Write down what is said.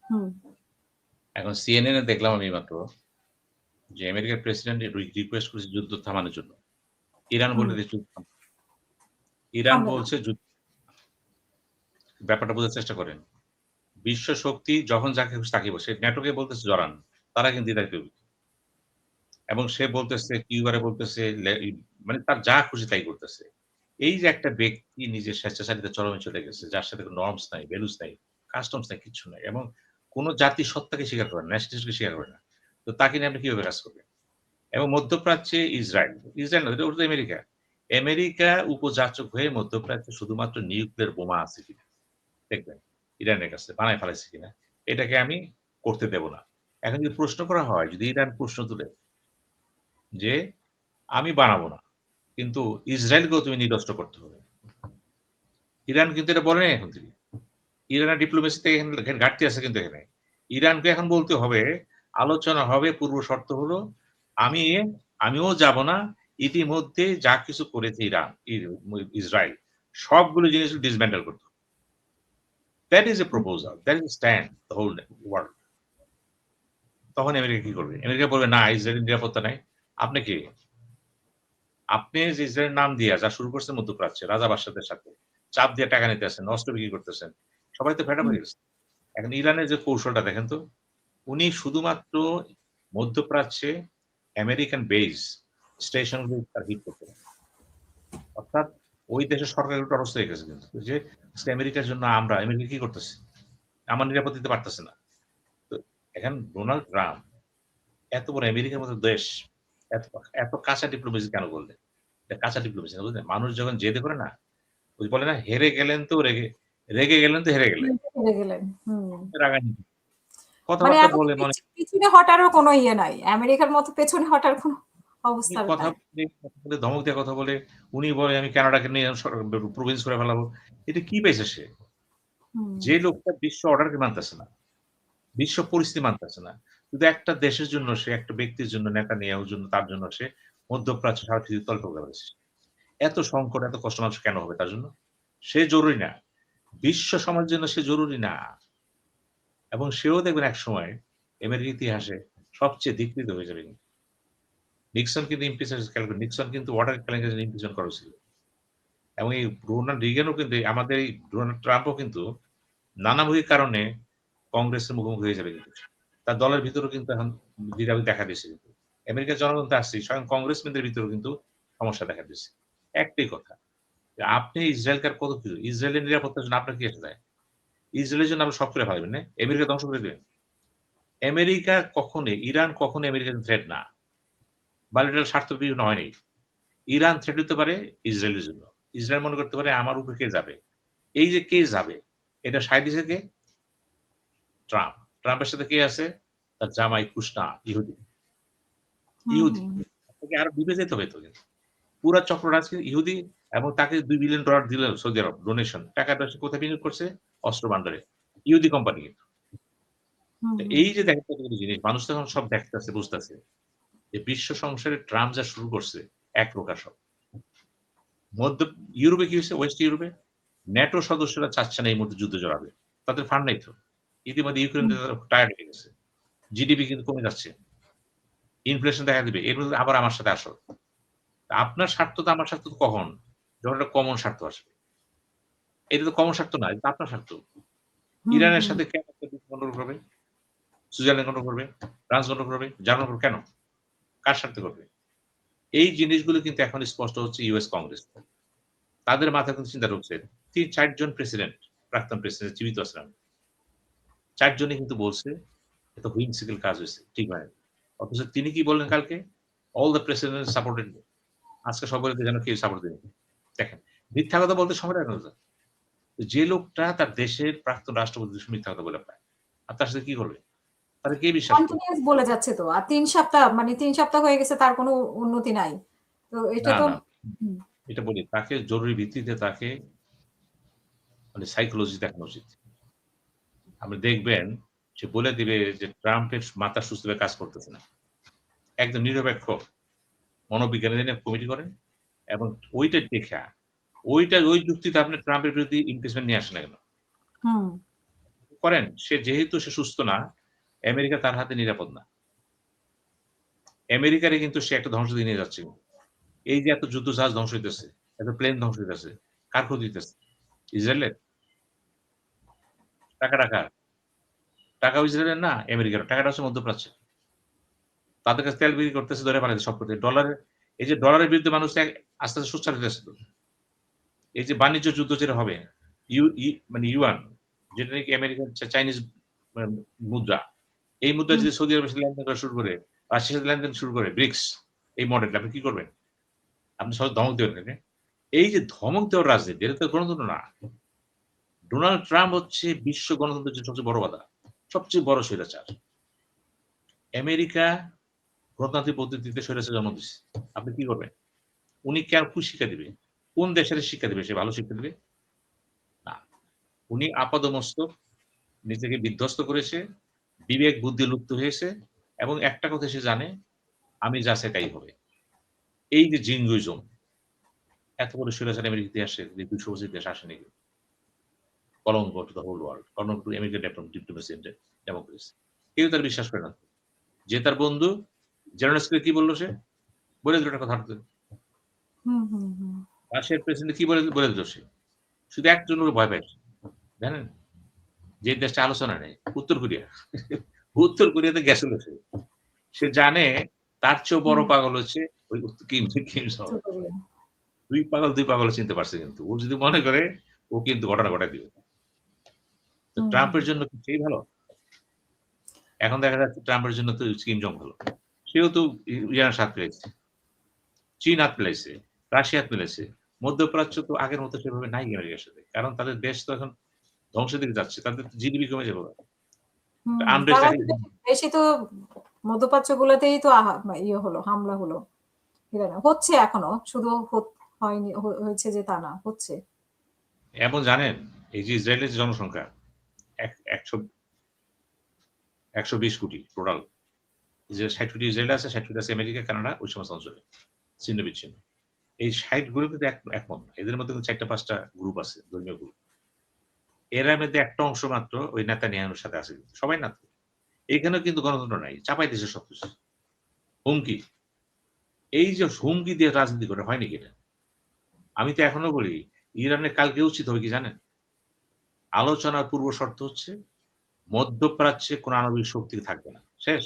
হুম। এখন সিএনএন এ দেখলাম আমি মাত্র যে আমেরিকার প্রেসিডেন্ট রিকোয়েস্ট করেছে যুদ্ধ থামানোর জন্য। ইরান হুম। বলে যে যুদ্ধ ইরান থামবে না। বলছে ব্যাপারটা বোঝার চেষ্টা করেন। বিশ্ব শক্তি যখন যাকে খুশি তাকে বসে ন্যাটোকে বলতেছে জড়ান। তারা কিন্তু ইরানকে এবং সে বলতেছে কিউবারে বলতেছে মানে তার যা খুশি তাই করতেছে। এই যে একটা ব্যক্তি নিজের স্বেচ্ছাচারিতা চরমে চলে গেছে, যার সাথে কোন নরমস নাই, ভ্যালুস নাই, কাস্টমস নাই, কিচ্ছু নাই এবং কোন জাতির সত্তাকে স্বীকার করে না, ন্যাশনালিজমকে স্বীকার করে না। তো তাকে নিয়ে আপনি কিভাবে কাজ করবেন? এবং মধ্যপ্রাচ্যে ইসরায়েল, ইসরায়েল না, ওটা তো আমেরিকা। আমেরিকা উপযাচক হয়ে মধ্যপ্রাচ্যে শুধুমাত্র নিউক্লিয়ার বোমা আছে কিনা দেখবেন ইরানের কাছে বানায় ফেলাইছে কিনা। এটাকে আমি করতে দেব না। এখন যদি প্রশ্ন করা হয়, যদি ইরান প্রশ্ন তুলে যে, "আমি বানাবো না। কিন্তু ইসরায়েলকেও তুমি নিরস্ত্র করতে হবে।" ইরান কিন্তু এটা বলে নাই এখন থেকে। ইরানের ডিপ্লোমেসিতে এখানে ঘাটতি আছে কিন্তু এখানে। ইরানকে এখন বলতে হবে, আলোচনা হবে পূর্ব শর্ত হলো, আমি আমিও যাব না। ইতিমধ্যে যা কিছু করেছে ইরান, ইসরায়েল সবগুলো জিনিস ডিসমেন্টাল করতে হবে। That is a proposal. That is a stand the whole world. তখন আমেরিকা কি করবে? আমেরিকা বলবে, "না, ইসরায়েলের নিরাপত্তা নাই।" আপনি কে? আপনি যে ইসরায়েলের নাম দিয়া যা শুরু করছেন মধ্যপ্রাচ্যে, রাজা বাদশাদের সাথে। চাপ দিয়ে টাকা নিতেছেন, অস্ত্র বিক্রি করতেছেন। সবাই তো ফেড আপ হুম। হয়ে গেছে। এখন ইরানের যে কৌশলটা দেখেন তো, উনি শুধুমাত্র মধ্যপ্রাচ্যে আমেরিকান বেস স্টেশন গুলো তার হিট করতে পারে। অর্থাৎ ওই দেশের সরকারের উপর অবস্থা হয়ে গেছে কিন্তু। যে আজকে আমেরিকার জন্য আমেরিকা কি করতেছে? আমার নিরাপত্তা দিতে পারতেছে না। তো এখন ডোনাল্ড ট্রাম্প এত বড় আমেরিকার মতো দেশ, এত এত কাঁচা ডিপ্লোমেসি কেন করলেন? এটা কাঁচা ডিপ্লোমেসি না, বুঝলেন? মানুষ যখন জেদে করে না, ওই বলে না, হেরে গেলেন তো রেগে গেলেন তো হেরে গেলেন। হেরে গেলেন। হুম। রাগান্বিত। মানে কথাবার্তা এখন বলে মনে পিছনে হটারও কোনো ইয়ে নাই। আমেরিকার মতো পেছনে হটার কোনো উনি অবস্থা কথা নাই। বলে ধমক দিয়ে কথা বলে, উনি বলে আমি কানাডাকে নিয়ে প্রভিন্স করে ফেলাবো। এটা কি পাইছে সে? হুম। যে লোকটা বিশ্ব অর্ডারকে মানতেছে না, বিশ্ব পরিস্থিতি মানতেছে না। শুধু একটা দেশের জন্য সে একটা ব্যক্তির জন্য নেতানিয়াহুর জন্য তার জন্য সে মধ্যপ্রাচ্য সারা পৃথিবী তল্প করে ফেলেছে। এত সংকট, এত কষ্ট মানুষ কেন হবে তার জন্য? সে জরুরি না। বিশ্ব সমাজের জন্য সে জরুরি না। এবং সেও দেখবেন একসময় আমেরিকার ইতিহাসে সবচেয়ে ধিকৃত হয়ে যাবে। নিক্সন কিন্তু নিক্সন কিন্তু ওয়াটার ক্যালেন্ডার ইমপিচমেন্ট করা ছিল। এবং এই রোনাল্ড রিগানও কিন্তু আমাদের এই ডোনাল্ড ট্রাম্পও কিন্তু নানামুখী কারণে কংগ্রেসের মুখোমুখি হয়ে যাবে কিন্তু। তার দলের ভিতরেও কিন্তু এখন দ্বিধাদ্বন্দ্ব দেখা দিয়েছে কিন্তু। আমেরিকার জনগণ তো আসছেই, স্বয়ং কংগ্রেসম্যানদের ভিতরেও কিন্তু সমস্যা দেখা দিয়েছে। একটাই কথা, যে আপনি ইসরায়েলকে আর কত কিছু, ইসরায়েলের নিরাপত্তার জন্য আপনার কি এসে যায়? ইসরায়েলের জন্য আপনি সব করে ফেলাবেন না? আমেরিকা ধ্বংস করে দিবেন? আমেরিকা কখনোই, ইরান কখনোই আমেরিকার থ্রেট না। বায়োলেটারাল স্বার্থ বিভিন্ন হয়নি। ইরান থ্রেট হতে পারে ইসরায়েলের জন্য। ইসরায়েল মনে করতে পারে আমার উপরে কে যাবে? এই যে কে যাবে, এটা সায় দিছে কে? ট্রাম্প। ট্রাম্পের সাথে কে আছে? তার জামাই কুশনা, ইহুদি। হুম, ইহুদি। হুম, তাকে আরো ডুবে যেতে হবে তো কিন্তু। পুরা চক্রটা আজকে ইহুদি এবং তাকে $2 বিলিয়ন দিল সৌদি আরব ডোনেশন। টাকাটা সে কোথায় বিনিয়োগ করছে? অস্ত্র ভান্ডারে। ইহুদি কোম্পানি কিন্তু। হুম, তো হুম, এই যে দেখেন কতগুলো জিনিস, মানুষ তো এখন সব দেখতেছে, বুঝতেছে। যে বিশ্ব সংসারে ট্রাম্প যা শুরু করছে, এক প্রকার সব। মধ্য ইউরোপে কি হয়েছে? ওয়েস্ট ইউরোপে ন্যাটো সদস্যরা চাচ্ছে না এই মুহূর্তে যুদ্ধে জড়াবে। তাদের ফান্ড নাই তো। ইতিমধ্যে ইউক্রেন হুম, তারা টায়ার্ড হয়ে গেছে। জিডিপি কিন্তু কমে যাচ্ছে। ইনফ্লেশন দেখা দিবে। এর মধ্যে আবার আমার সাথে আসো। আপনার স্বার্থ তো আমার স্বার্থ তো কখন? যখন একটা কমন স্বার্থ আসবে। এটা তো কমন স্বার্থ না, এটা আপনার স্বার্থ। হুম, ইরানের হুম, সাথে কেন একটা যুদ্ধ গন্ডগোল করবে? সুইজারল্যান্ড গন্ডগোল করবে, ফ্রান্স গন্ডগোল করবে, জার্মানি করবে কেন? কার স্বার্থে করবে? এই জিনিসগুলো কিন্তু এখন স্পষ্ট হচ্ছে ইউএস কংগ্রেস। তাদের মাথায় কিন্তু চিন্তা ঢুকছে। ৩-৪ জন প্রেসিডেন্ট, প্রাক্তন প্রেসিডেন্ট জীবিত আছেন। ৪ জনই কিন্তু বলছে এটা হুইমসিক্যাল কাজ হইছে। ঠিক হয় নাই। অথচ তিনি কি বললেন কালকে? "All the president supported me." আজকে সবাই যেন কেউ সাপোর্ট দেয়নি। দেখেন, মিথ্যা কথা বলতে সময় লাগে না তো। যে লোকটা তার দেশের প্রাক্তন রাষ্ট্রপতি মিথ্যা কথা বলে পায়। আর তার সাথে কি করবে? তাহলে কে বিশ্বাস করবে? কন্টিনিউয়াস বলে যাচ্ছে তো। আর ৩ সপ্তাহ মানে ৩ সপ্তাহ হয়ে গেছে তার কোনো উন্নতি নাই। তো এটা না, তো না। হুম, এটা বলি তাকে জরুরি ভিত্তিতে তাকে মানে সাইকোলজি দেখানো উচিত। আপনি দেখবেন সে বলে দিবে যে ট্রাম্পের মাথা সুস্থভাবে কাজ করতেছে না। একদম নিরপেক্ষ মনোবিজ্ঞানীদের নিয়ে কমিটি করেন এবং ওইটা ওই যুক্তিতে আপনি ট্রাম্পের বিরুদ্ধে ইমপিচমেন্ট নিয়ে আসেন না কেন? হুম, করেন সে যেহেতু সে সুস্থ না, আমেরিকা তার হাতে নিরাপদ না। আমেরিকারে কিন্তু সে একটা ধ্বংস দিয়ে নিয়ে যাচ্ছে। এই যে এত যুদ্ধজাহাজ ধ্বংস হইতেছে, এত প্লেন ধ্বংস হইতেছে, কার ক্ষতি হইতেছে? ইসরায়েলের? টাকাটা কার? টাকাও ইসরায়েলের না, আমেরিকার। টাকাটা হচ্ছে মধ্যপ্রাচ্যের। তাদের কাছে তেল বিক্রি করতেছে ধরে পালাইছে সব প্রতি। ডলারের এই যে ডলারের বিরুদ্ধে মানুষ আস্তে, আস্তে সোচ্চার হইতেছে তো। এই যে বাণিজ্য যুদ্ধ যেটা হবে, মানে ইউয়ান যেটা নাকি আমেরিকান চাইনিজ মানে মুদ্রা। এই মুদ্রা হুম, যদি সৌদি আরবের সাথে লেনদেন করা শুরু করে, রাশিয়ার সাথে লেনদেন শুরু করে, ব্রিক্স এই মডেলটা আপনি কি করবেন? আপনি সহজে ধমক দিবেন নাকি? এই যে ধমক দেওয়ার রাজনীতি এটা তো গণতন্ত্র না। ডোনাল্ড ট্রাম্প হচ্ছে বিশ্ব গণতন্ত্রের জন্য সবচেয়ে বড় বাধা। সবচেয়ে বড় স্বৈরাচার। আমেরিকা গণতান্ত্রিক পদ্ধতিতে স্বৈরাচার জন্ম দিচ্ছে। আপনি কি করবেন? উনি কি শিক্ষা দিবে? কোন দেশের শিক্ষা দিবে? সে ভালো শিক্ষা দিবে? না। উনি আপাদমস্তক নিজেকে বিধ্বস্ত করেছে, বিবেক বুদ্ধি লুপ্ত হয়েছে এবং একটা কথা সে জানে, আমি যা চাই তাই হবে। এই যে জিঙ্গুইজম, এত বড় স্বৈরাচার আমেরিকার ইতিহাসে ২০০ বছর ইতিহাসে আসেনি। কলঙ্ক টু দ্যা হোল ওয়ার্ল্ড। কলঙ্ক to American diplomacy and democracy. কেউ তার বিশ্বাস করে না। যে তার বন্ধু জেলেনস্কি কি বলল সে? বলে দিল একটা কথা হঠাৎ করে। হুম, হুম, হুম। রাশিয়ার প্রেসিডেন্ট কি বলে দিল সে? শুধু একজন লোক ভয় পায়। জানেন? যে দেশটা আলোচনা নেই। উত্তর কোরিয়া। উত্তর কোরিয়াতে গেছিল সে। সে জানে তার চেয়েও বড় হুম, পাগল হচ্ছে ওই কিম জং। উত্তর কোরিয়া। ২ পাগল চিনতে পারছে কিন্তু। ও যদি মনে করে ও কিন্তু ঘটনা ঘটায় দিবে। তো হুম, হুম, ট্রাম্পের জন্য কি সেই ভালো? এখন দেখা যাচ্ছে ট্রাম্পের জন্য তো কিম জং ভালো। সেও তো ইরানের সাথ মিলাইছে। চীন হাত মিলাইছে, রাশিয়া হাত মিলাইছে। মধ্যপ্রাচ্য তো আগের মতো সেভাবে নাই আমেরিকার সাথে। কারণ তাদের দেশ তো এখন ধ্বংসের দিকে যাচ্ছে। তাদের জিডিপি কমে যাবে। হুম। আনরেস্ট তারা এখন তো বেশি বেশি তো মধ্যপ্রাচ্য গুলোতেই তো ইয়ে হলো, হামলা হলো। ইরানে। হচ্ছে এখনো। শুধু হয়নি হয়েছে যে তা না। হচ্ছে। এমন জানেন এই যে ইসরায়েলের যে জনসংখ্যা এক ১২০ কোটি টোটাল। যে ৬০ কোটি ইসরায়েল আছে, ৬০ কোটি আছে আমেরিকা, কানাডা ওই সমস্ত অঞ্চলে। ছিন্ন বিচ্ছিন্ন। এই ৬০ গ্রুপ কিন্তু একমত না। এদের মধ্যে কিন্তু ৪ টা ৫ টা গ্রুপ আছে, ধর্মীয় গ্রুপ। এর মধ্যে একটা অংশ মাত্র ওই নেতানিয়াহুর সাথে আছে কিন্তু। সবাই না তো। এখানেও কিন্তু গণতন্ত্র নাই। চাপাই দিছে সবকিছু। হুমকি। এই যে হুমকি দিয়ে রাজনীতি করে হয় নাকি এটা? আমি তো এখনো বলি ইরানের কালকে উচিত হবে কি জানেন? আলোচনার পূর্ব শর্ত হচ্ছে মধ্যপ্রাচ্যে কোন আণবিক শক্তি থাকবে না। শেষ।